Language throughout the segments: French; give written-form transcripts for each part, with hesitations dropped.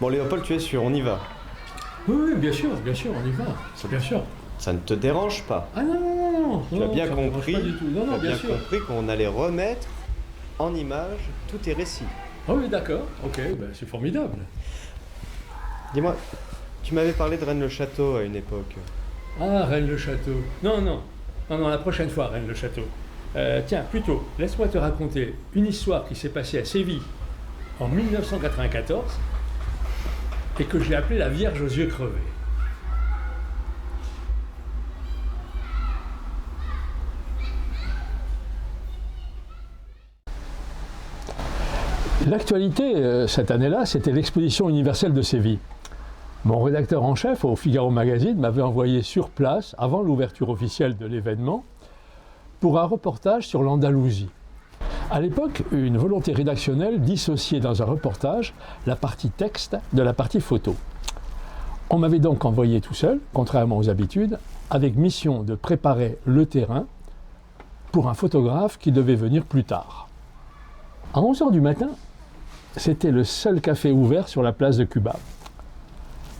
Bon, Léopold, tu es sûr, on y va. Oui, oui, bien sûr, on y va. Bien sûr. Ça ne te dérange pas? Ah non, non, non, non. Tu as bien ça me dérange compris, pas du tout. Non, tu non, as bien bien sûr. compris qu'on allait remettre en image tous tes récits. Ah oui, d'accord. Ok, ben, c'est formidable. Dis-moi, tu m'avais parlé de Rennes-le-Château à une époque. Ah, Rennes-le-Château. Non, non. Non, non, la prochaine fois, Rennes-le-Château. Tiens, plutôt, laisse-moi te raconter une histoire qui s'est passée à Séville en 1994 et que j'ai appelée la Vierge aux yeux crevés. L'actualité, cette année-là, c'était l'exposition universelle de Séville. Mon rédacteur en chef au Figaro Magazine m'avait envoyé sur place, avant l'ouverture officielle de l'événement, pour un reportage sur l'Andalousie. À l'époque, une volonté rédactionnelle dissociait dans un reportage la partie texte de la partie photo. On m'avait donc envoyé tout seul, contrairement aux habitudes, avec mission de préparer le terrain pour un photographe qui devait venir plus tard. À 11h du matin, c'était le seul café ouvert sur la place de Cuba.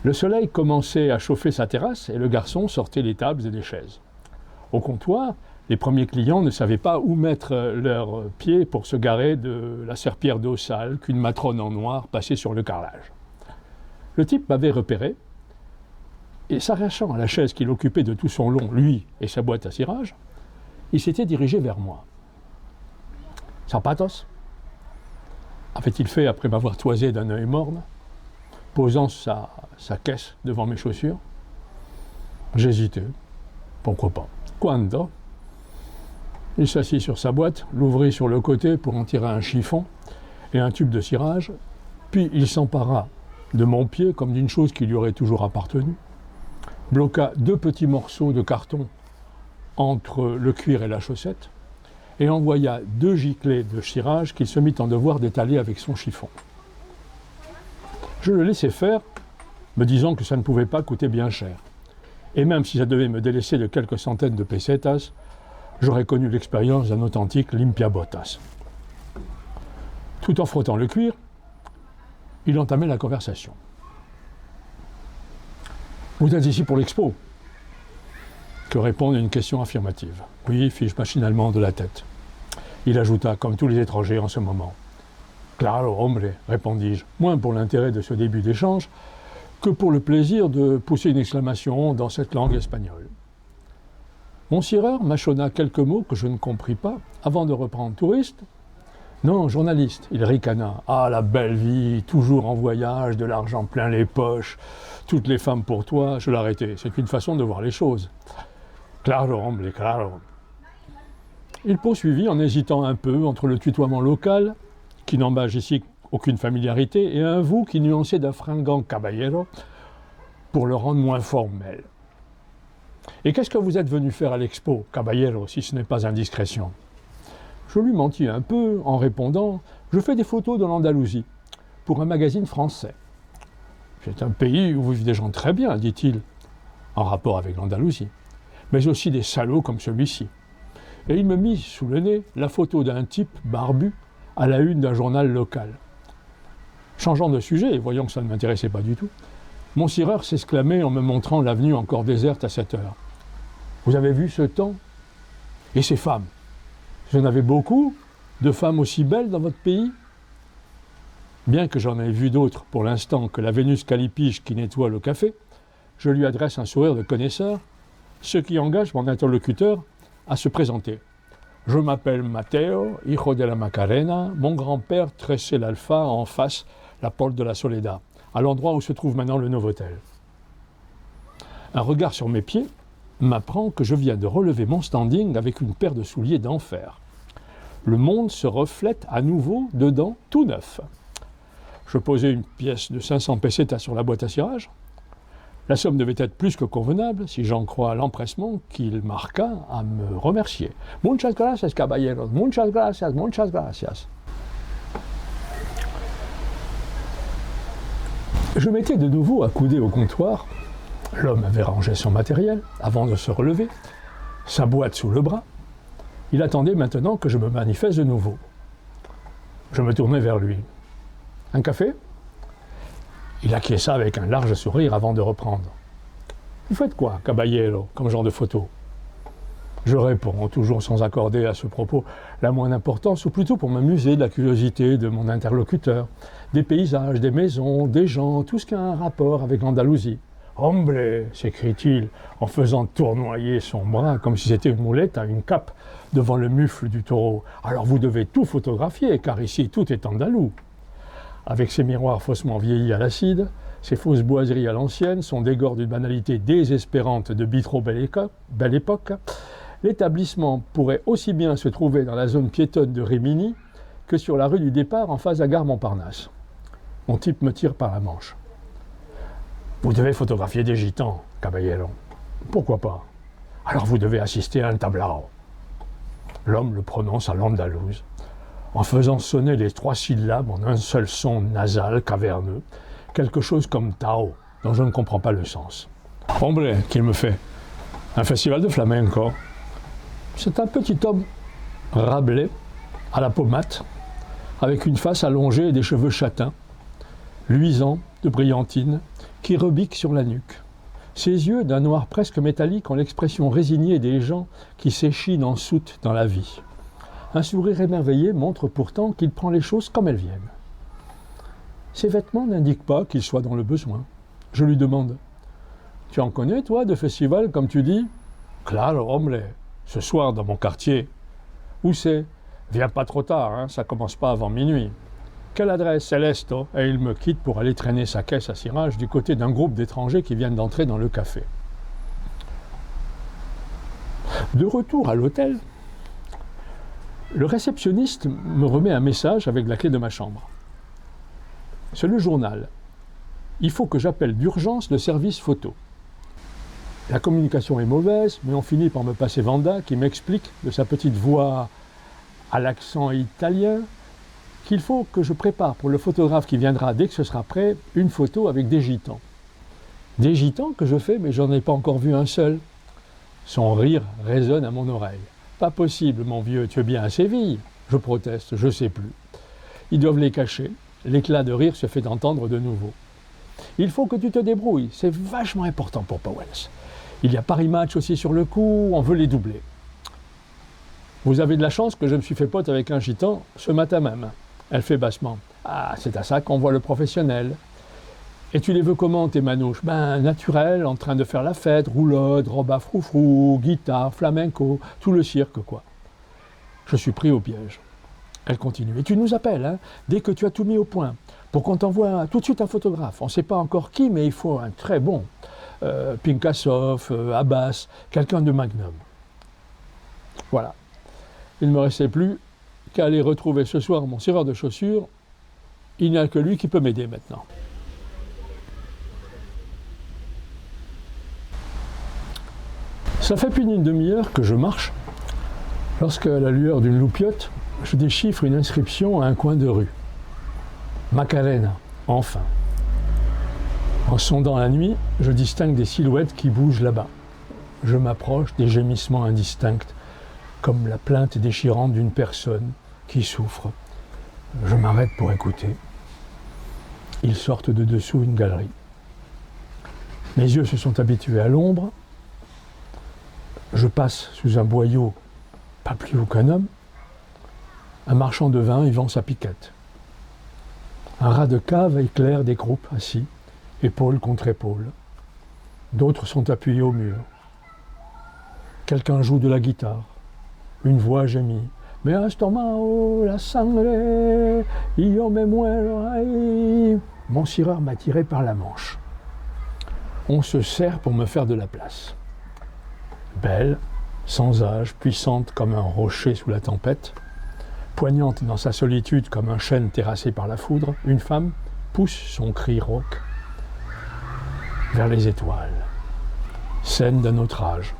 Le soleil commençait à chauffer sa terrasse et le garçon sortait les tables et les chaises. Au comptoir, les premiers clients ne savaient pas où mettre leurs pieds pour se garer de la serpillière d'eau sale qu'une matrone en noir passait sur le carrelage. Le type m'avait repéré et s'arrachant à la chaise qu'il occupait de tout son long, lui et sa boîte à cirage, il s'était dirigé vers moi. « Zapatos ?» avait-il fait après m'avoir toisé d'un œil morne, posant sa caisse devant mes chaussures. J'hésitais. Pourquoi pas? Quando? Il s'assit sur sa boîte, l'ouvrit sur le côté pour en tirer un chiffon et un tube de cirage, puis il s'empara de mon pied comme d'une chose qui lui aurait toujours appartenu, bloqua 2 petits morceaux de carton entre le cuir et la chaussette, et envoya 2 giclées de cirage qu'il se mit en devoir d'étaler avec son chiffon. Je le laissai faire, me disant que ça ne pouvait pas coûter bien cher. Et même si ça devait me délaisser de quelques centaines de pesetas, j'aurais connu l'expérience d'un authentique limpiabotas. Tout en frottant le cuir, il entamait la conversation. « Vous êtes ici pour l'expo ?» Que répondre à une question affirmative. « Oui », fis-je machinalement de la tête. Il ajouta, comme tous les étrangers en ce moment. « Claro, hombre », répondis-je, moins pour l'intérêt de ce début d'échange que pour le plaisir de pousser une exclamation dans cette langue espagnole. Mon cireur mâchonna quelques mots que je ne compris pas avant de reprendre « Touriste ?» ?»« Non, journaliste », il ricana. « Ah, la belle vie, toujours en voyage, de l'argent plein les poches, toutes les femmes pour toi. » Je l'arrêtai, c'est une façon de voir les choses. « Claro, hombre, claro. » Il poursuivit en hésitant un peu entre le tutoiement local, qui n'embâche ici aucune familiarité, et un vous qui nuançait d'un fringant caballero pour le rendre moins formel. « Et qu'est-ce que vous êtes venu faire à l'expo, caballero, si ce n'est pas indiscrétion ?» Je lui mentis un peu en répondant « Je fais des photos de l'Andalousie, pour un magazine français. »« C'est un pays où vivent des gens très bien, dit-il, en rapport avec l'Andalousie, mais aussi des salauds comme celui-ci. » Et il me mit sous le nez la photo d'un type barbu à la une d'un journal local. Changeant de sujet, et voyant que ça ne m'intéressait pas du tout, mon cireur s'exclamait en me montrant l'avenue encore déserte à cette heure. « Vous avez vu ce temps? Et ces femmes? Vous en avez beaucoup de femmes aussi belles dans votre pays? » Bien que j'en ai vu d'autres pour l'instant que la Vénus callipyge qui nettoie le café, je lui adresse un sourire de connaisseur, ce qui engage mon interlocuteur à se présenter. « Je m'appelle Matteo, hijo de la Macarena. Mon grand-père tressait l'Alfa en face la porte de la Soledad, à l'endroit où se trouve maintenant le Novotel. » Un regard sur mes pieds m'apprend que je viens de relever mon standing avec une paire de souliers d'enfer. Le monde se reflète à nouveau dedans, tout neuf. Je posai une pièce de 500 pesetas sur la boîte à cirage. La somme devait être plus que convenable, si j'en crois l'empressement qu'il marqua à me remercier. « Muchas gracias, caballeros, muchas gracias, muchas gracias. » Je m'étais de nouveau accoudé au comptoir. L'homme avait rangé son matériel avant de se relever, sa boîte sous le bras. Il attendait maintenant que je me manifeste de nouveau. Je me tournai vers lui. « Un café ?» Il acquiesça avec un large sourire avant de reprendre. « Vous faites quoi, caballero, comme genre de photo ?» Je réponds, toujours sans accorder à ce propos la moindre importance, ou plutôt pour m'amuser de la curiosité de mon interlocuteur. Des paysages, des maisons, des gens, tout ce qui a un rapport avec l'Andalousie. « Hombre !» s'écrie-t-il, en faisant tournoyer son bras comme si c'était une moulette à une cape devant le mufle du taureau. « Alors vous devez tout photographier, car ici tout est andalou. » Avec ses miroirs faussement vieillis à l'acide, ses fausses boiseries à l'ancienne, son dégor d'une banalité désespérante de bistrot belle époque, l'établissement pourrait aussi bien se trouver dans la zone piétonne de Rimini que sur la rue du départ en face de la gare Montparnasse. Mon type me tire par la manche. « Vous devez photographier des gitans, caballero. »« Pourquoi pas ? Alors vous devez assister à un tablao. » L'homme le prononce à l'andalouse, en faisant sonner les 3 syllabes en un seul son nasal, caverneux, quelque chose comme Tao, dont je ne comprends pas le sens. « Hombre !» qu'il me fait. « Un festival de flamenco. » C'est un petit homme rablé, à la peau mate, avec une face allongée et des cheveux châtains, luisants de brillantine, qui rebiquent sur la nuque. Ses yeux, d'un noir presque métallique, ont l'expression résignée des gens qui s'échinent en soute dans la vie. Un sourire émerveillé montre pourtant qu'il prend les choses comme elles viennent. Ses vêtements n'indiquent pas qu'il soit dans le besoin. Je lui demande « Tu en connais, toi, de festivals, comme tu dis ?»« Claro, hombre, ce soir dans mon quartier. »« Où c'est ?»« Viens pas trop tard, hein, ça commence pas avant minuit. »« Quelle adresse, Celesto ?» Et il me quitte pour aller traîner sa caisse à cirage du côté d'un groupe d'étrangers qui viennent d'entrer dans le café. De retour à l'hôtel, le réceptionniste me remet un message avec la clé de ma chambre. C'est le journal. Il faut que j'appelle d'urgence le service photo. La communication est mauvaise, mais on finit par me passer Vanda qui m'explique de sa petite voix à l'accent italien qu'il faut que je prépare pour le photographe qui viendra dès que ce sera prêt une photo avec des gitans. Des gitans que je fais, mais j'en ai pas encore vu un seul. Son rire résonne à mon oreille. Pas possible, mon vieux, tu es bien à Séville. Je proteste, je sais plus. Ils doivent les cacher. L'éclat de rire se fait entendre de nouveau. Il faut que tu te débrouilles, c'est vachement important pour Powells. Il y a Paris Match aussi sur le coup, on veut les doubler. Vous avez de la chance que je me suis fait pote avec un gitan ce matin même. Elle fait bassement. Ah, c'est à ça qu'on voit le professionnel. Et tu les veux comment, tes manouches? Ben, naturel, en train de faire la fête, roulotte, robe à froufrou, guitare, flamenco, tout le cirque, quoi. Je suis pris au piège. Elle continue. Et tu nous appelles, hein, dès que tu as tout mis au point, pour qu'on t'envoie tout de suite un photographe. On ne sait pas encore qui, mais il faut un très bon. Pinkasov, Abbas, quelqu'un de Magnum. Voilà. Il ne me restait plus qu'à aller retrouver ce soir mon serreur de chaussures. Il n'y a que lui qui peut m'aider maintenant. Ça fait plus d'une demi-heure que je marche, lorsque, à la lueur d'une loupiote, je déchiffre une inscription à un coin de rue. Macarena, enfin. En sondant la nuit, je distingue des silhouettes qui bougent là-bas. Je m'approche des gémissements indistincts, comme la plainte déchirante d'une personne qui souffre. Je m'arrête pour écouter. Ils sortent de dessous une galerie. Mes yeux se sont habitués à l'ombre. Je passe sous un boyau, pas plus haut qu'un homme. Un marchand de vin y vend sa piquette. Un rat de cave éclaire des groupes assis, épaule contre épaule. D'autres sont appuyés au mur. Quelqu'un joue de la guitare. Une voix gémit. « Me has tomado la sangre, yo me muero ahí. » Mon cireur m'a tiré par la manche. On se serre pour me faire de la place. Belle, sans âge, puissante comme un rocher sous la tempête, poignante dans sa solitude comme un chêne terrassé par la foudre, une femme pousse son cri rauque vers les étoiles. Scène d'un autre âge.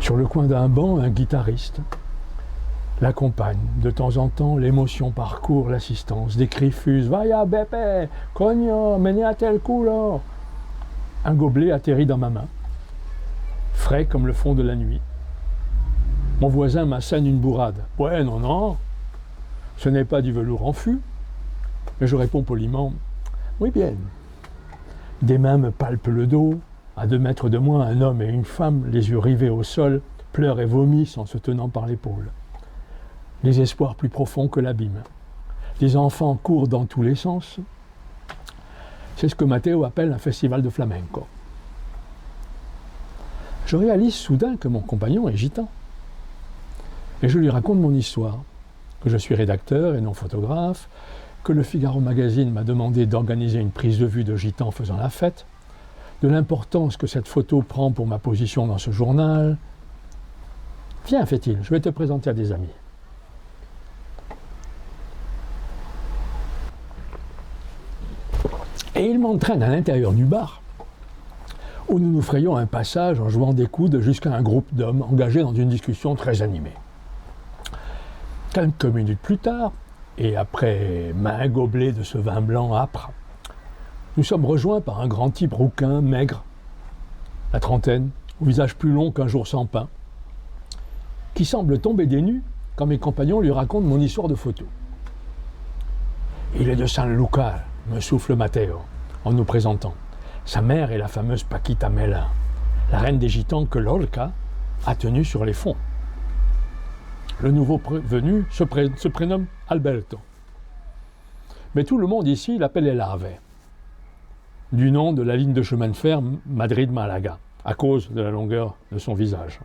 Sur le coin d'un banc, un guitariste l'accompagne. De temps en temps, l'émotion parcourt l'assistance. Des cris fusent. « Vaya Beppe, coño, meneate el culo !» Un gobelet atterrit dans ma main, frais comme le fond de la nuit. Mon voisin m'assène une bourrade. « Ouais, non, ce n'est pas du velours en fût. » Mais je réponds poliment. « Oui bien. Des mains me palpent le dos. À 2 mètres de moi, un homme et une femme, les yeux rivés au sol, pleurent et vomissent en se tenant par l'épaule. Les espoirs plus profonds que l'abîme. Les enfants courent dans tous les sens. C'est ce que Matteo appelle un festival de flamenco. Je réalise soudain que mon compagnon est gitan. Et je lui raconte mon histoire, que je suis rédacteur et non photographe, que le Figaro Magazine m'a demandé d'organiser une prise de vue de gitan faisant la fête, de l'importance que cette photo prend pour ma position dans ce journal. Viens, fait-il, je vais te présenter à des amis. Et il m'entraîne à l'intérieur du bar, où nous nous frayons un passage en jouant des coudes jusqu'à un groupe d'hommes engagés dans une discussion très animée. Quelques minutes plus tard, et après maint gobelet de ce vin blanc âpre, nous sommes rejoints par un grand type rouquin, maigre, la trentaine, au visage plus long qu'un jour sans pain, qui semble tomber des nues quand mes compagnons lui racontent mon histoire de photo. Il est de San Luca, me souffle Matteo, en nous présentant. Sa mère est la fameuse Paquita Mela, la reine des gitans que Lorca a tenue sur les fonds. Le nouveau venu se prénomme Alberto. Mais tout le monde ici l'appelle El Ave, du nom de la ligne de chemin de fer Madrid-Malaga, à cause de la longueur de son visage.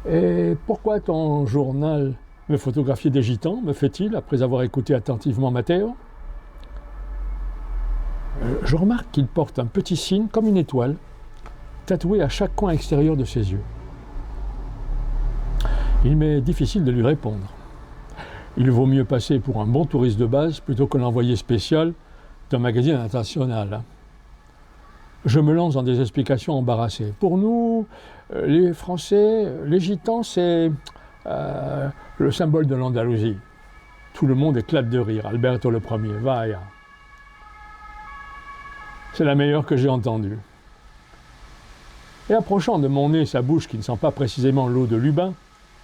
Et pourquoi ton journal me photographier des gitans, me fait-il, après avoir écouté attentivement Matteo? Je remarque qu'il porte un petit signe, comme une étoile, tatoué à chaque coin extérieur de ses yeux. Il m'est difficile de lui répondre. Il vaut mieux passer pour un bon touriste de base plutôt que l'envoyé spécial d'un magazine international. Je me lance dans des explications embarrassées. Pour nous, les Français, les gitans, c'est le symbole de l'Andalousie. Tout le monde éclate de rire. Alberto le premier, vaya. C'est la meilleure que j'ai entendue. Et approchant de mon nez sa bouche qui ne sent pas précisément l'eau de Lubin,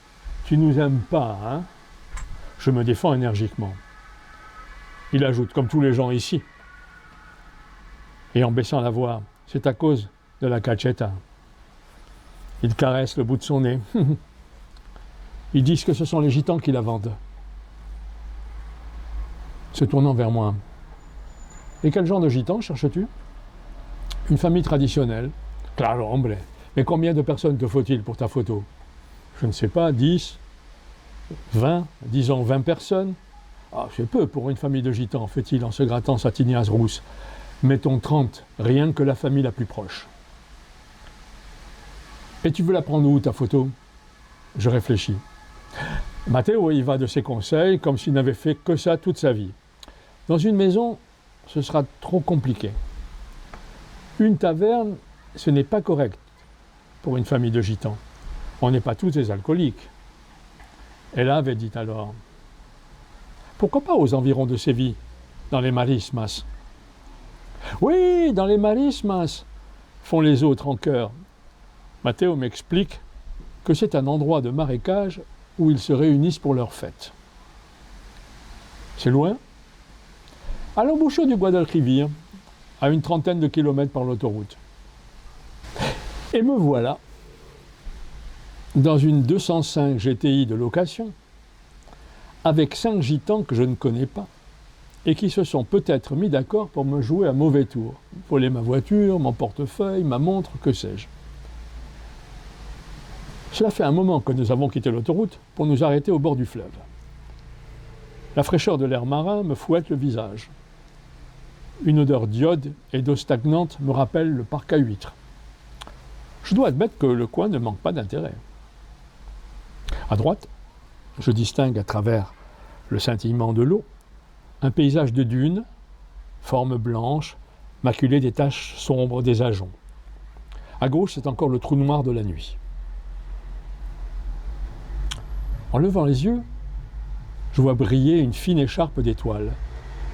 « Tu nous aimes pas, hein ?» Je me défends énergiquement. Il ajoute, comme tous les gens ici. Et en baissant la voix, c'est à cause de la cachetta. Il caresse le bout de son nez. Ils disent que ce sont les gitans qui la vendent. Se tournant vers moi. Et quel genre de gitan cherches-tu? Une famille traditionnelle. Claro, hombre. Mais combien de personnes te faut-il pour ta photo? Je ne sais pas, 10, 20, disons 20 personnes. Ah, c'est peu pour une famille de gitans, fait-il en se grattant sa tignasse rousse. Mettons 30, rien que la famille la plus proche. Et tu veux la prendre où, ta photo? Je réfléchis. Matteo y va de ses conseils comme s'il n'avait fait que ça toute sa vie. Dans une maison, ce sera trop compliqué. Une taverne, ce n'est pas correct pour une famille de gitans. On n'est pas tous des alcooliques. Elle avait dit alors. Pourquoi pas aux environs de Séville, dans les marismas? Oui, dans les marismas, font les autres en chœur. Matteo m'explique que c'est un endroit de marécage où ils se réunissent pour leur fête. C'est loin? À l'embouchure du Guadalquivir, à une trentaine de kilomètres par l'autoroute. Et me voilà dans une 205 GTI de location, avec 5 gitans que je ne connais pas, et qui se sont peut-être mis d'accord pour me jouer un mauvais tour, voler ma voiture, mon portefeuille, ma montre, que sais-je. Cela fait un moment que nous avons quitté l'autoroute pour nous arrêter au bord du fleuve. La fraîcheur de l'air marin me fouette le visage. Une odeur d'iode et d'eau stagnante me rappelle le parc à huîtres. Je dois admettre que le coin ne manque pas d'intérêt. À droite, je distingue à travers le scintillement de l'eau un paysage de dunes, formes blanches, maculées des taches sombres des ajoncs. À gauche, c'est encore le trou noir de la nuit. En levant les yeux, je vois briller une fine écharpe d'étoiles.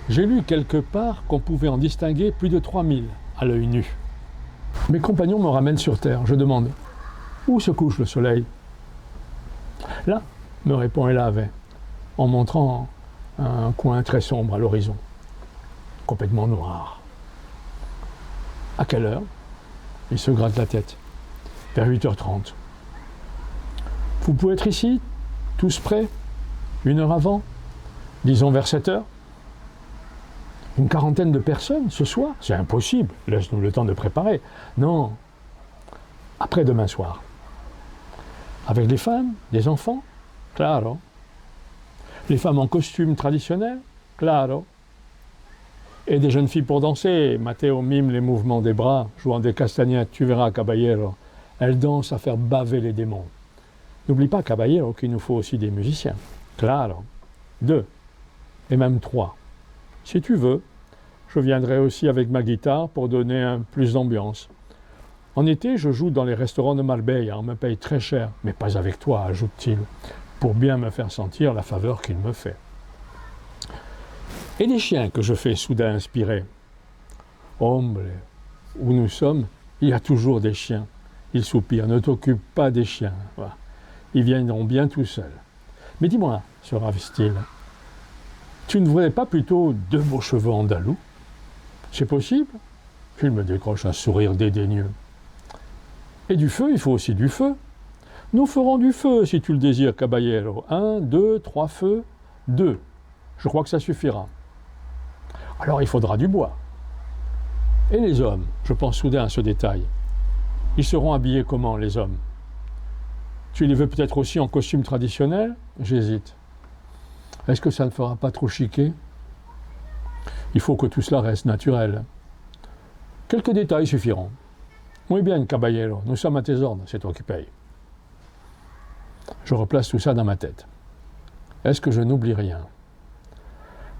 J'ai lu quelque part qu'on pouvait en distinguer plus de 3000 à l'œil nu. Mes compagnons me ramènent sur terre. Je demande « Où se couche le soleil ?» Là, me répond El Ave, en montrant un coin très sombre à l'horizon. complètement noir. À quelle heure? Il se gratte la tête. Vers 8h30. Vous pouvez être ici, tous prêts, 1 heure avant, disons vers 7h. Une quarantaine de personnes ce soir? C'est impossible, laisse-nous le temps de préparer. Non, après-demain soir. Avec des femmes, des enfants? Claro. Les femmes en costume traditionnel? Claro. Et des jeunes filles pour danser. Matteo mime les mouvements des bras, jouant des castagnettes. Tu verras, Caballero. Elle danse à faire baver les démons. N'oublie pas, Caballero, qu'il nous faut aussi des musiciens. Claro. 2. Et même 3. Si tu veux, je viendrai aussi avec ma guitare pour donner plus d'ambiance. En été, je joue dans les restaurants de Marbella. On me paye très cher, mais pas avec toi, ajoute-t-il, pour bien me faire sentir la faveur qu'il me fait. Et les chiens que je fais soudain inspirer. Hombre, où nous sommes, il y a toujours des chiens. Il soupire, ne t'occupe pas des chiens. Voilà. Ils viendront bien tout seuls. Mais dis-moi, se ravise-t-il, tu ne voudrais pas plutôt 2 beaux cheveux andalous? C'est possible? Il me décroche un sourire dédaigneux. Et du feu, il faut aussi du feu. Nous ferons du feu, si tu le désires, Caballero. 1, 2, 3 feux, 2. Je crois que ça suffira. Alors il faudra du bois. Et les hommes, je pense soudain à ce détail. Ils seront habillés comment, les hommes? Tu les veux peut-être aussi en costume traditionnel? J'hésite. Est-ce que ça ne fera pas trop chiquer? Il faut que tout cela reste naturel. Quelques détails suffiront. Muy bien, Caballero, nous sommes à tes ordres, c'est toi qui payes. Je replace tout ça dans ma tête. Est-ce que je n'oublie rien?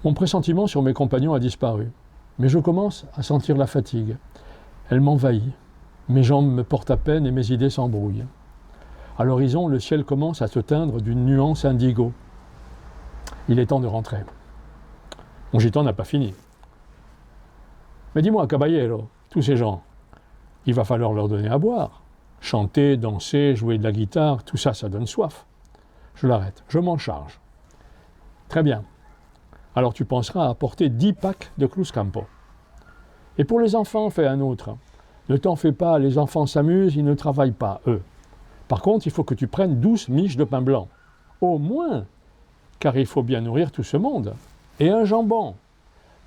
Mon pressentiment sur mes compagnons a disparu, mais je commence à sentir la fatigue. Elle m'envahit. Mes jambes me portent à peine et mes idées s'embrouillent. À l'horizon, le ciel commence à se teindre d'une nuance indigo. Il est temps de rentrer. Mon gitan n'a pas fini. Mais dis-moi, Caballero, tous ces gens, il va falloir leur donner à boire. Chanter, danser, jouer de la guitare, tout ça, ça donne soif. Je l'arrête, je m'en charge. Très bien. Alors tu penseras à apporter 10 packs de Cruzcampo. Et pour les enfants, fais un autre. Ne t'en fais pas, les enfants s'amusent, ils ne travaillent pas, eux. Par contre, il faut que tu prennes 12 miches de pain blanc. Au moins, car il faut bien nourrir tout ce monde. Et un jambon.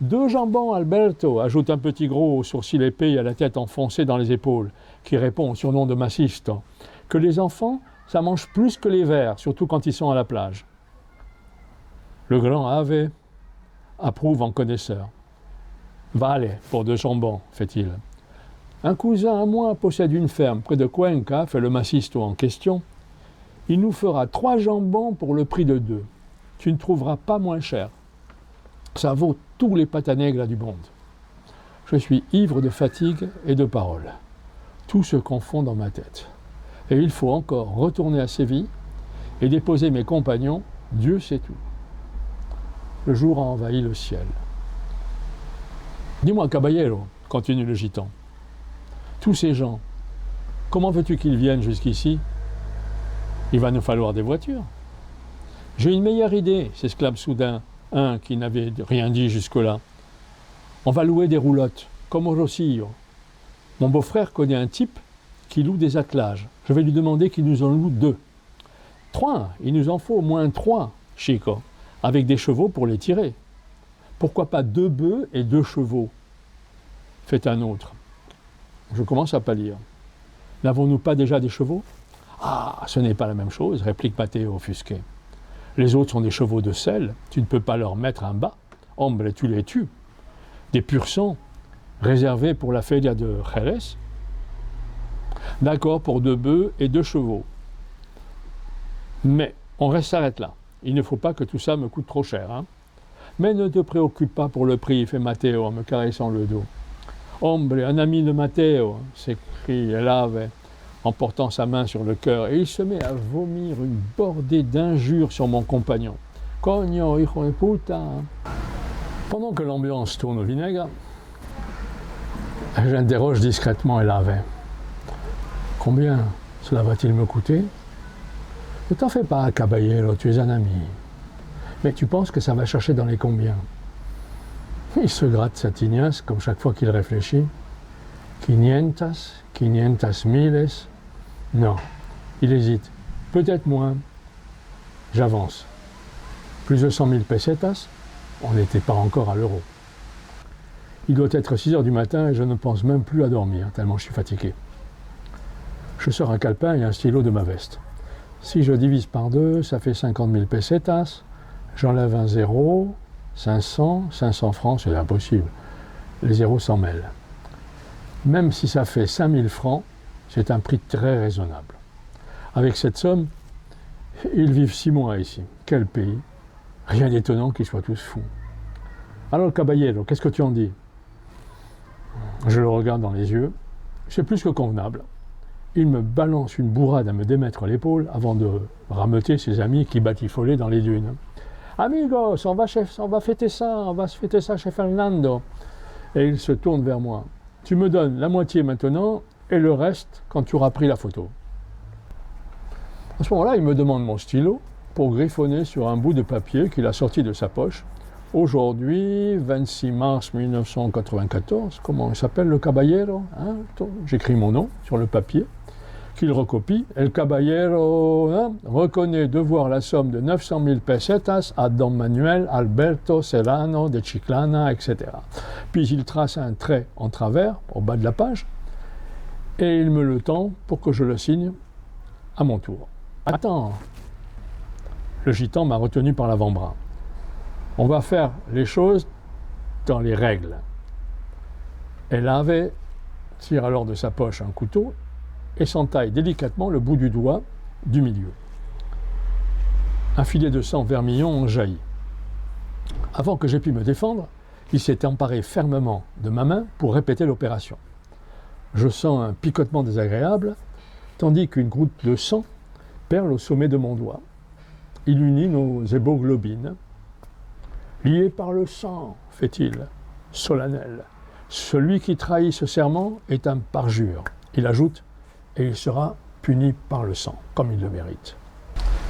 2 jambons, Alberto, ajoute un petit gros aux sourcils épais et à la tête enfoncée dans les épaules, qui répond au surnom de Massisto. Que les enfants, ça mange plus que les vers, surtout quand ils sont à la plage. Le grand Ave approuve en connaisseur. Vale, pour 2 jambons, fait-il. Un cousin à moi possède une ferme près de Cuenca, fait le Massisto en question. Il nous fera 3 jambons pour le prix de 2. Tu ne trouveras pas moins cher. Ça vaut tous les patanègres du monde. Je suis ivre de fatigue et de paroles. Tout se confond dans ma tête. Et il faut encore retourner à Séville et déposer mes compagnons, Dieu sait tout. Le jour a envahi le ciel. Dis-moi, Caballero, continue le gitan, tous ces gens, comment veux-tu qu'ils viennent jusqu'ici? Il va nous falloir des voitures. J'ai une meilleure idée, s'exclame soudain un qui n'avait rien dit jusque-là. On va louer des roulottes, comme au Rosillo. Mon beau-frère connaît un type qui loue des attelages. Je vais lui demander qu'il nous en loue 2. 3, il nous en faut au moins 3, Chico, avec des chevaux pour les tirer. Pourquoi pas 2 bœufs et 2 chevaux? Faites un autre. Je commence à pâlir. N'avons-nous pas déjà des chevaux? Ah, ce n'est pas la même chose, réplique Matteo offusqué. Les autres sont des chevaux de sel, tu ne peux pas leur mettre un bas. Hombre, tu les tues. Des pur sang, réservés pour la feria de Jerez. D'accord pour 2 bœufs et 2 chevaux. Mais on s'arrête là. Il ne faut pas que tout ça me coûte trop cher. Hein. Mais ne te préoccupe pas pour le prix, fait Matteo en me caressant le dos. Hombre, un ami de Matteo, s'écrie Elave en portant sa main sur le cœur, et il se met à vomir une bordée d'injures sur mon compagnon. Cogno, hijo de puta. Pendant que l'ambiance tourne au vinaigre, j'interroge discrètement Elave. Combien cela va-t-il me coûter? Ne t'en fais pas, Caballero, tu es un ami. Mais tu penses que ça va chercher dans les combien? Il se gratte sa tignasse comme chaque fois qu'il réfléchit. 500 miles. Non, il hésite. Peut-être moins. J'avance. Plus de 100 000 pesetas, on n'était pas encore à l'euro. Il doit être 6 heures du matin et je ne pense même plus à dormir, tellement je suis fatigué. Je sors un calepin et un stylo de ma veste. Si je divise par 2, ça fait 50 000 pesetas. J'enlève un zéro, 500 francs, c'est impossible. Les zéros s'en mêlent. Même si ça fait 5 000 francs, c'est un prix très raisonnable. Avec cette somme, ils vivent 6 mois ici. Quel pays! Rien d'étonnant qu'ils soient tous fous. Alors, caballero, qu'est-ce que tu en dis? Je le regarde dans les yeux. C'est plus que convenable. Il me balance une bourrade à me démettre l'épaule avant de rameuter ses amis qui batifolaient dans les dunes. Amigos, on va fêter ça, on va se fêter ça chez Fernando. Et il se tourne vers moi. Tu me donnes la moitié maintenant et le reste quand tu auras pris la photo. À ce moment-là, il me demande mon stylo pour griffonner sur un bout de papier qu'il a sorti de sa poche. Aujourd'hui, 26 mars 1994, comment il s'appelle le caballero, hein? J'écris mon nom sur le papier, qu'il recopie. El caballero reconnaît devoir la somme de 900 000 pesetas à Don Manuel Alberto Serrano de Chiclana, etc. Puis il trace un trait en travers, au bas de la page, et il me le tend pour que je le signe à mon tour. Attends, le gitan m'a retenu par l'avant-bras. On va faire les choses dans les règles. El Ave tire alors de sa poche un couteau et s'entaille délicatement le bout du doigt du milieu. Un filet de sang vermillon en jaillit. Avant que j'aie pu me défendre, il s'est emparé fermement de ma main pour répéter l'opération. Je sens un picotement désagréable, tandis qu'une goutte de sang perle au sommet de mon doigt. Il unit nos hémoglobines. Lié par le sang, fait-il, solennel. Celui qui trahit ce serment est un parjure. Il ajoute, et il sera puni par le sang, comme il le mérite.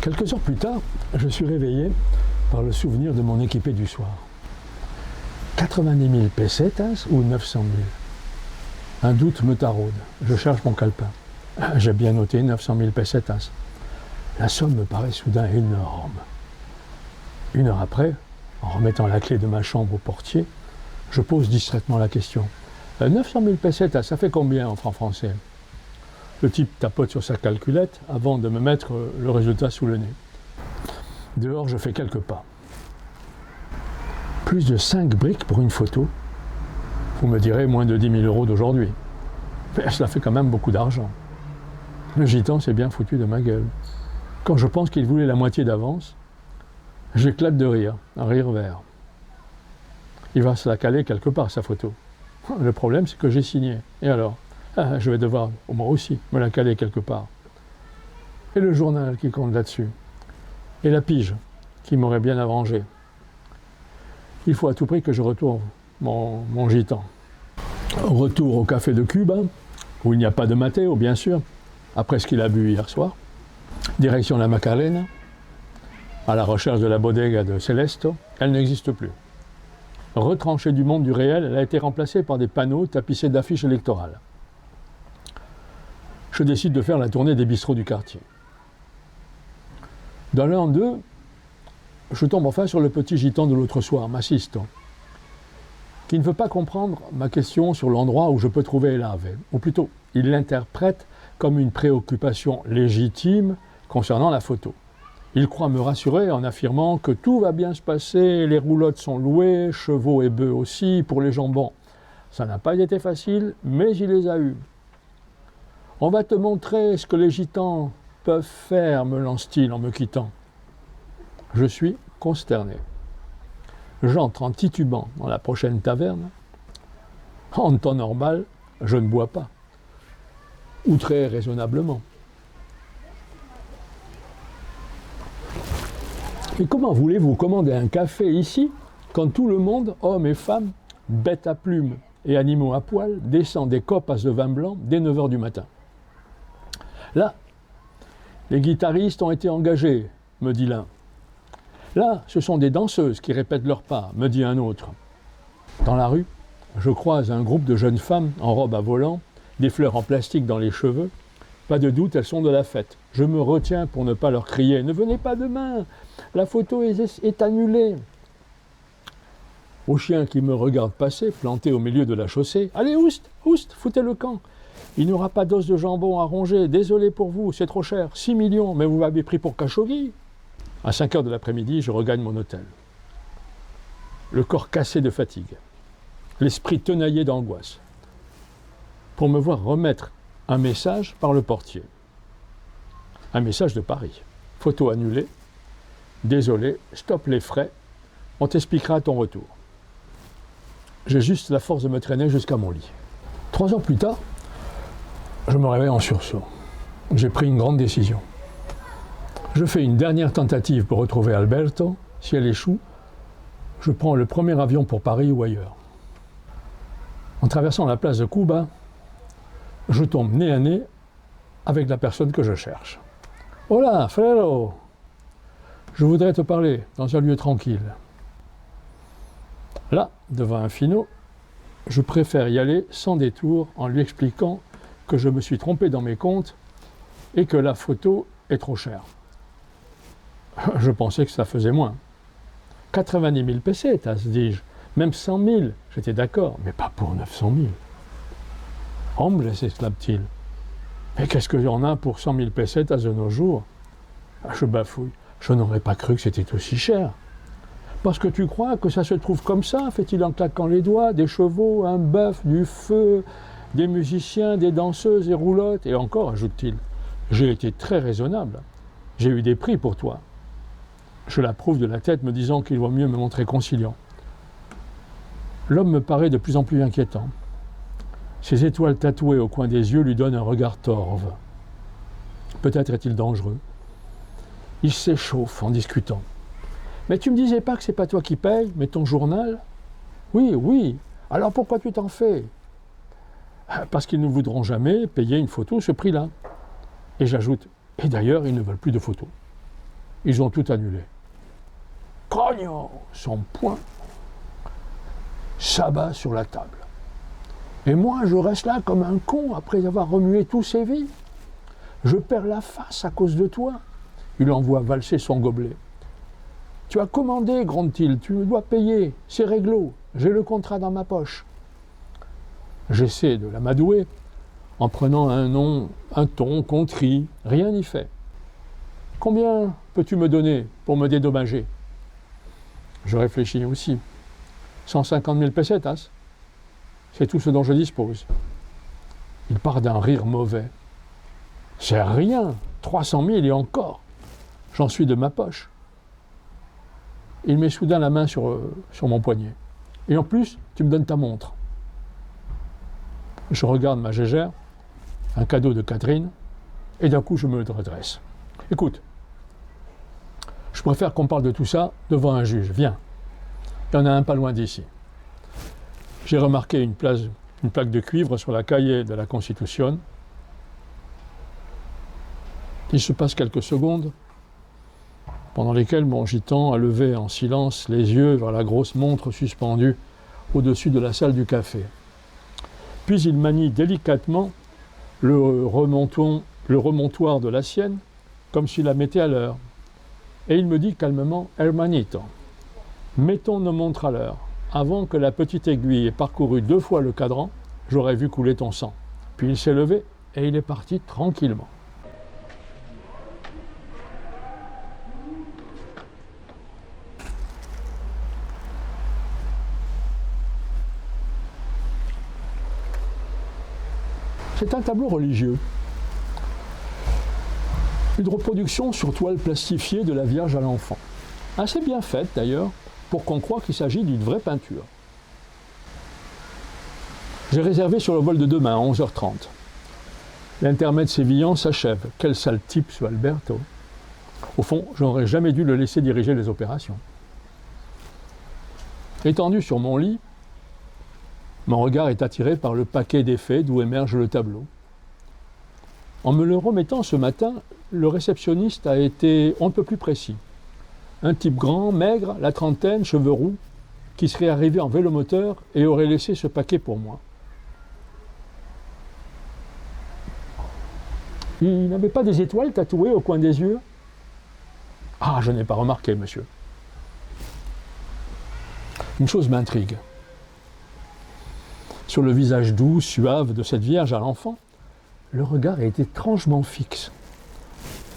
Quelques heures plus tard, je suis réveillé par le souvenir de mon équipé du soir. 90 000 pesetas ou 900 000? Un doute me taraude. Je cherche mon calepin. J'ai bien noté 900 000 pesetas. La somme me paraît soudain énorme. Une heure après, en remettant la clé de ma chambre au portier, je pose distraitement la question. 900 000 pesetas, ça fait combien en francs français? Le type tapote sur sa calculette avant de me mettre le résultat sous le nez. Dehors, je fais quelques pas. Plus de 5 briques pour une photo. Vous me direz moins de 10 000 euros d'aujourd'hui. Mais cela fait quand même beaucoup d'argent. Le gitan s'est bien foutu de ma gueule. Quand je pense qu'il voulait la moitié d'avance, j'éclate de rire, un rire vert. Il va se la caler quelque part, sa photo. Le problème, c'est que j'ai signé. Et alors? Je vais devoir, moi aussi, me la caler quelque part. Et le journal qui compte là-dessus? Et la pige, qui m'aurait bien arrangé? Il faut à tout prix que je retourne mon gitan. Retour au café de Cuba, où il n'y a pas de Matteo, bien sûr, après ce qu'il a bu hier soir. Direction la Macarena, à la recherche de la bodega de Celesto. Elle n'existe plus. Retranchée du monde du réel, elle a été remplacée par des panneaux tapissés d'affiches électorales. Je décide de faire la tournée des bistrots du quartier. Dans l'un d'eux, je tombe enfin sur le petit gitan de l'autre soir, Massisto, qui ne veut pas comprendre ma question sur l'endroit où je peux trouver El Ave, ou plutôt, il l'interprète comme une préoccupation légitime concernant la photo. Il croit me rassurer en affirmant que tout va bien se passer, les roulottes sont louées, chevaux et bœufs aussi, pour les jambons. Ça n'a pas été facile, mais il les a eus. On va te montrer ce que les gitans peuvent faire, me lance-t-il en me quittant. Je suis consterné. J'entre en titubant dans la prochaine taverne. En temps normal, je ne bois pas. Ou très raisonnablement. Et comment voulez-vous commander un café ici quand tout le monde, hommes et femmes, bêtes à plumes et animaux à poil, descend des copasses de vin blanc dès 9 h du matin? Là, les guitaristes ont été engagés, me dit l'un. Là, ce sont des danseuses qui répètent leurs pas, me dit un autre. Dans la rue, je croise un groupe de jeunes femmes en robe à volants, des fleurs en plastique dans les cheveux. Pas de doute, elles sont de la fête. Je me retiens pour ne pas leur crier « Ne venez pas demain, la photo est annulée !» Au chien qui me regarde passer, planté au milieu de la chaussée, « Allez, oust, oust, foutez le camp. Il n'y aura pas d'os de jambon à ronger, désolé pour vous, c'est trop cher, 6 millions, mais vous m'avez pris pour Khashoggi !» À 5 heures de l'après-midi, je regagne mon hôtel. Le corps cassé de fatigue, l'esprit tenaillé d'angoisse, pour me voir remettre un message par le portier. Un message de Paris. Photo annulée. Désolé, stoppe les frais. On t'expliquera à ton retour. J'ai juste la force de me traîner jusqu'à mon lit. 3 heures plus tard, je me réveille en sursaut. J'ai pris une grande décision. Je fais une dernière tentative pour retrouver Alberto. Si elle échoue, je prends le premier avion pour Paris ou ailleurs. En traversant la place de Cuba, je tombe nez à nez avec la personne que je cherche. « Hola, frérot, je voudrais te parler dans un lieu tranquille. » Là, devant un finot, je préfère y aller sans détour en lui expliquant que je me suis trompé dans mes comptes et que la photo est trop chère. Je pensais que ça faisait moins. 90 000 pesetas, dis-je. Même 100 000, j'étais d'accord, mais pas pour 900 000. Hombre, s'exclame-t-il. Mais qu'est-ce qu'il y en a pour 100 000 pesetas de nos jours? Je bafouille. Je n'aurais pas cru que c'était aussi cher. Parce que tu crois que ça se trouve comme ça, fait-il en claquant les doigts, des chevaux, un bœuf, du feu, des musiciens, des danseuses, des roulottes. Et encore, ajoute-t-il, j'ai été très raisonnable. J'ai eu des prix pour toi. Je l'approuve de la tête, me disant qu'il vaut mieux me montrer conciliant. L'homme me paraît de plus en plus inquiétant. Ses étoiles tatouées au coin des yeux lui donnent un regard torve. Peut-être est-il dangereux. Il s'échauffe en discutant. « Mais tu me disais pas que c'est pas toi qui paye, mais ton journal ?»« Oui, oui. Alors pourquoi tu t'en fais ?»« Parce qu'ils ne voudront jamais payer une photo ce prix-là. » Et j'ajoute, et d'ailleurs, ils ne veulent plus de photos. Ils ont tout annulé. Cognon, son poing s'abat sur la table. Et moi, je reste là comme un con après avoir remué tous ses vies. Je perds la face à cause de toi. Il envoie valser son gobelet. Tu as commandé, gronde-t-il, tu me dois payer, c'est réglo, j'ai le contrat dans ma poche. J'essaie de l'amadouer en prenant un ton contrit, rien n'y fait. Combien peux-tu me donner pour me dédommager? Je réfléchis aussi. 150 000 pesetas, c'est tout ce dont je dispose. Il part d'un rire mauvais. C'est rien, 300 000 et encore. J'en suis de ma poche. Il met soudain la main sur mon poignet. Et en plus, tu me donnes ta montre. Je regarde ma gégère, un cadeau de Catherine, et d'un coup, je me redresse. Écoute, je préfère qu'on parle de tout ça devant un juge. Viens. Il y en a un pas loin d'ici. J'ai remarqué une plaque de cuivre sur la cahier de la Constitution. Il se passe quelques secondes, pendant lesquelles mon gitan a levé en silence les yeux vers la grosse montre suspendue au-dessus de la salle du café. Puis il manie délicatement le remontoir de la sienne, comme s'il la mettait à l'heure. Et il me dit calmement « Hermanito, mettons nos montres à l'heure. Avant que la petite aiguille ait parcouru 2 fois le cadran, j'aurais vu couler ton sang. » Puis il s'est levé et il est parti tranquillement. C'est un tableau religieux. Une reproduction sur toile plastifiée de la Vierge à l'enfant. Assez bien faite d'ailleurs, pour qu'on croie qu'il s'agit d'une vraie peinture. J'ai réservé sur le vol de demain à 11h30. L'intermède sévillan s'achève. Quel sale type ce Alberto. Au fond, je n'aurais jamais dû le laisser diriger les opérations. Étendu sur mon lit, mon regard est attiré par le paquet d'effets d'où émerge le tableau. En me le remettant ce matin, le réceptionniste a été on ne peut plus précis. Un type grand, maigre, la trentaine, cheveux roux, qui serait arrivé en vélomoteur et aurait laissé ce paquet pour moi. Il n'avait pas des étoiles tatouées au coin des yeux? Ah, je n'ai pas remarqué, monsieur. Une chose m'intrigue. Sur le visage doux, suave de cette Vierge à l'enfant, le regard est étrangement fixe,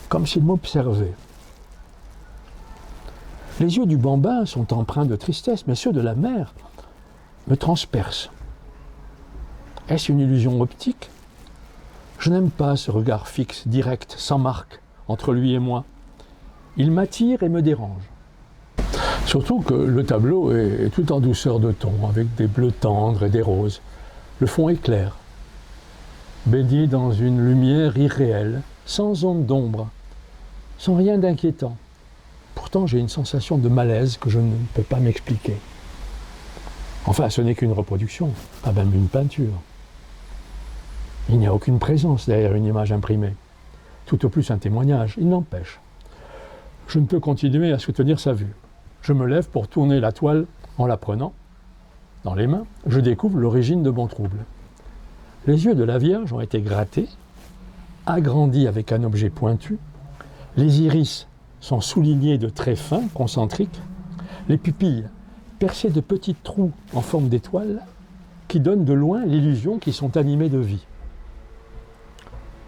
comme s'il m'observait. Les yeux du bambin sont empreints de tristesse, mais ceux de la mère me transpercent. Est-ce une illusion optique? Je n'aime pas ce regard fixe, direct, sans marque, entre lui et moi. Il m'attire et me dérange. Surtout que le tableau est tout en douceur de ton, avec des bleus tendres et des roses. Le fond est clair, baigné dans une lumière irréelle, sans onde d'ombre, sans rien d'inquiétant. Pourtant, j'ai une sensation de malaise que je ne peux pas m'expliquer. Enfin, ce n'est qu'une reproduction, pas même une peinture. Il n'y a aucune présence derrière une image imprimée. Tout au plus un témoignage, il n'empêche. Je ne peux continuer à soutenir sa vue. Je me lève pour tourner la toile en la prenant dans les mains. Je découvre l'origine de mon trouble. Les yeux de la Vierge ont été grattés, agrandis avec un objet pointu. Les iris sont soulignés de traits fins, concentriques. Les pupilles percées de petits trous en forme d'étoiles qui donnent de loin l'illusion qu'ils sont animés de vie.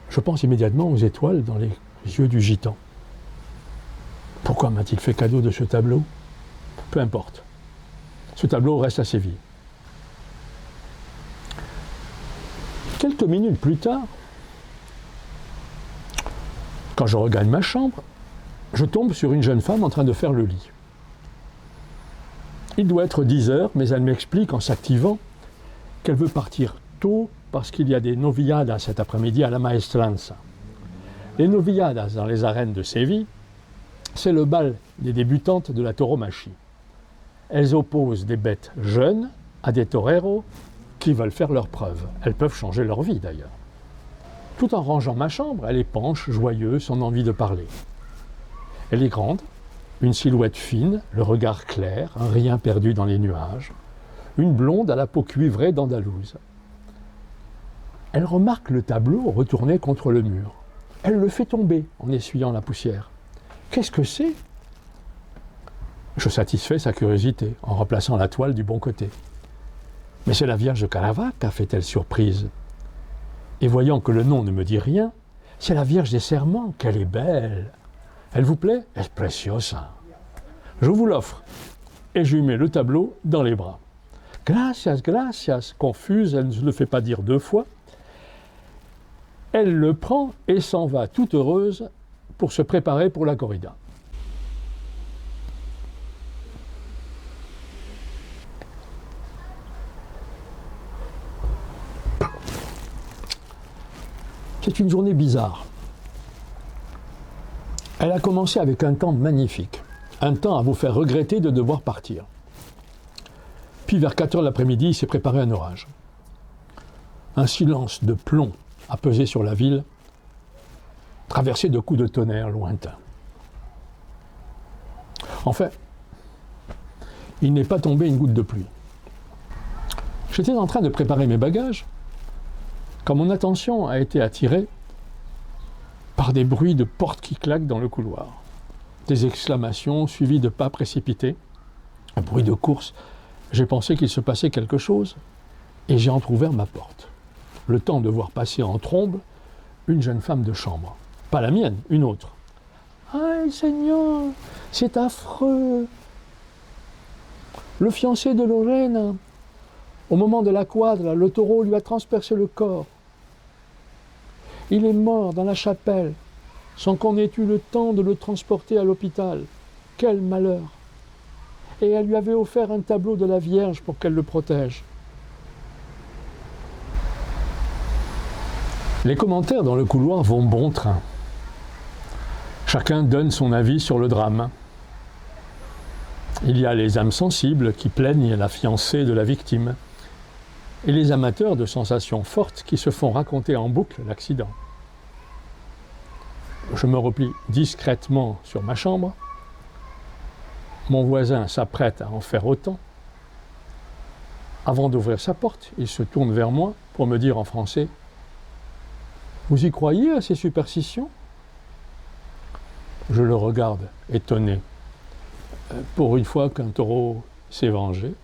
Je pense immédiatement aux étoiles dans les yeux du gitan. Pourquoi m'a-t-il fait cadeau de ce tableau? Peu importe. Ce tableau reste à Séville. Quelques minutes plus tard, quand je regagne ma chambre, je tombe sur une jeune femme en train de faire le lit. Il doit être 10 heures, mais elle m'explique en s'activant qu'elle veut partir tôt parce qu'il y a des novilladas cet après-midi à la Maestranza. Les novilladas dans les arènes de Séville, c'est le bal des débutantes de la tauromachie. Elles opposent des bêtes jeunes à des toreros qui veulent faire leurs preuves. Elles peuvent changer leur vie d'ailleurs. Tout en rangeant ma chambre, elle épanche, joyeuse, son envie de parler. Elle est grande, une silhouette fine, le regard clair, un rien perdu dans les nuages, une blonde à la peau cuivrée d'Andalouse. Elle remarque le tableau retourné contre le mur. Elle le fait tomber en essuyant la poussière. Qu'est-ce que c'est? Je satisfais sa curiosité en replaçant la toile du bon côté. Mais c'est la Vierge de Caravaca, fait-elle surprise. Et voyant que le nom ne me dit rien, c'est la Vierge des Serments, qu'elle est belle. Elle vous plaît? Es preciosa. Je vous l'offre. Et je lui mets le tableau dans les bras. Gracias, gracias. Confuse, elle ne se le fait pas dire 2 fois. Elle le prend et s'en va toute heureuse pour se préparer pour la corrida. C'est une journée bizarre. Elle a commencé avec un temps magnifique, un temps à vous faire regretter de devoir partir. Puis vers 4 heures de l'après-midi, il s'est préparé un orage. Un silence de plomb a pesé sur la ville, traversé de coups de tonnerre lointains. Enfin, il n'est pas tombé une goutte de pluie. J'étais en train de préparer mes bagages quand mon attention a été attirée par des bruits de portes qui claquent dans le couloir. Des exclamations suivies de pas précipités, un bruit de course. J'ai pensé qu'il se passait quelque chose et j'ai entrouvert ma porte. Le temps de voir passer en trombe une jeune femme de chambre. Pas la mienne, une autre. « Aïe, Seigneur, c'est affreux ! Le fiancé de Lorena, au moment de la quadra, le taureau lui a transpercé le corps. Il est mort dans la chapelle, sans qu'on ait eu le temps de le transporter à l'hôpital. Quel malheur! Et elle lui avait offert un tableau de la Vierge pour qu'elle le protège. » Les commentaires dans le couloir vont bon train. Chacun donne son avis sur le drame. Il y a les âmes sensibles qui plaignent la fiancée de la victime et les amateurs de sensations fortes qui se font raconter en boucle l'accident. Je me replie discrètement sur ma chambre. Mon voisin s'apprête à en faire autant. Avant d'ouvrir sa porte, il se tourne vers moi pour me dire en français « Vous y croyez à ces superstitions ?» Je le regarde, étonné. Pour une fois qu'un taureau s'est vengé,